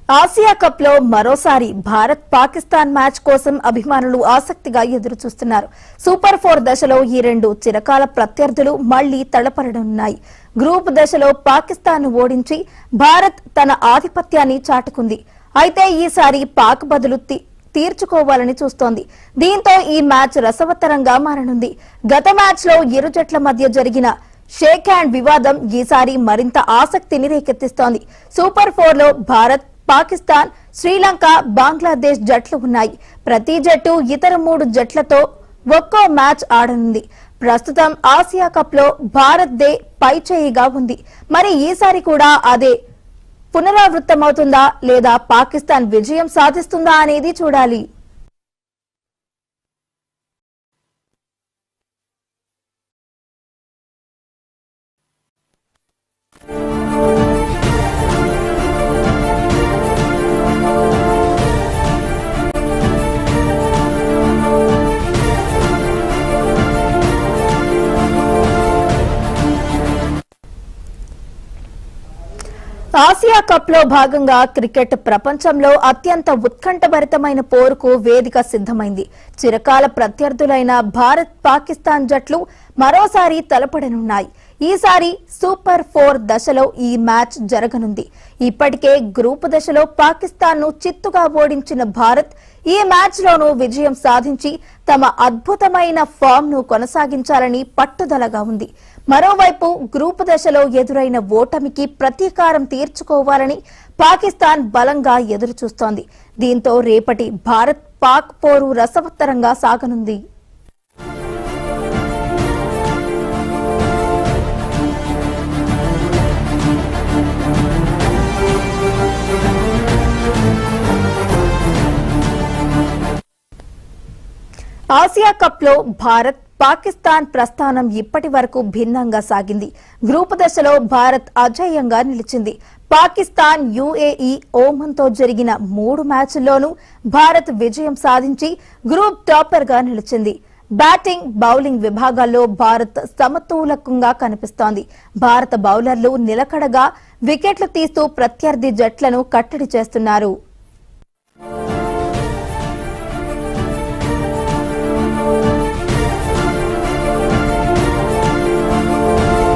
Asia cup లో మరోసారి Bharat Pakistan match కోసం అభిమానులు ఆసక్తిగా ఎదురు చూస్తున్నారు. సూపర్ 4 దశలో ఈ రెండు చిరకాల ప్రత్యర్థులు మళ్లీ తలపడనున్నాయి. గ్రూప్ దశలో పాకిస్తాన్ ను ఓడించి భారత్ తన ఆధిపత్యాన్ని చాటుకుంది. అయితే ఈసారి పాక్ బదులు తీర్చుకోవాలని చూస్తోంది. దీంతో ఈ మ్యాచ్ రసవత్తరంగా మారనుంది. గత మ్యాచ్ లో ఇరు జట్ల మధ్య జరిగిన షేక్ హ్యాండ్ వివాదం ఈసారి మరింత ఆసక్తిని రేకెత్తిస్తోంది. సూపర్ 4 లో భారత్, పాకిస్తాన్, శ్రీలంక, బంగ్లాదేశ్ జట్లు ఉన్నాయి. ప్రతి జట్టు ఇతర 3 జట్లతో ఒక్కో మ్యాచ్ ఆడనుంది. ప్రస్తుతం ఆసియా కప్ లో భారత్ దే పైచేయిగా ఉంది. మరి ఈసారి కూడా అదే పునరావృతమవుతుందా లేదా పాకిస్తాన్ విజయం సాధిస్తుందా అనేది చూడాలి. ఆసియా కప్ లో భాగంగా క్రికెట్ ప్రపంచంలో అత్యంత ఉత్కంఠభరితమైన పోరుకు వేదిక సిద్ధమైంది. చిరకాల ప్రత్యర్థులైన భారత్, పాకిస్తాన్ జట్లు మరోసారి తలపడనున్నాయి. ఈసారి సూపర్ 4 దశలో ఈ మ్యాచ్ జరగనుంది. ఇప్పటికే గ్రూప్ దశలో పాకిస్తాన్ ను చిత్తుగా ఓడించిన భారత్ ఈ మ్యాచ్ లోనూ విజయం సాధించి తమ అద్భుతమైన ఫామ్ ను కొనసాగించాలని పట్టుదలగా ఉంది. మరోవైపు గ్రూప్ దశలో ఎదురైన ఓటమికి ప్రతీకారం తీర్చుకోవాలని పాకిస్తాన్ బలంగా ఎదురుచూస్తోంది. దీంతో రేపటి భారత్ పాక్ పోరు రసవత్తరంగా సాగనుంది. ఆసియా కప్ లో భారత్, పాకిస్తాన్ ప్రస్థానం ఇప్పటి వరకు భిన్నంగా సాగింది. గ్రూప్ దశలో భారత్ అజేయంగా నిలిచింది. పాకిస్తాన్, యుఏఈ, ఓమన్ తో జరిగిన 3 మ్యాచ్ల్లోనూ భారత్ విజయం సాధించి గ్రూప్ టాపర్ గా నిలిచింది. బ్యాటింగ్, బౌలింగ్ విభాగాల్లో భారత్ సమతూలకంగా కనిపిస్తోంది. భారత బౌలర్లు నిలకడగా వికెట్లు తీస్తూ ప్రత్యర్థి జట్లను కట్టడి చేస్తున్నారు.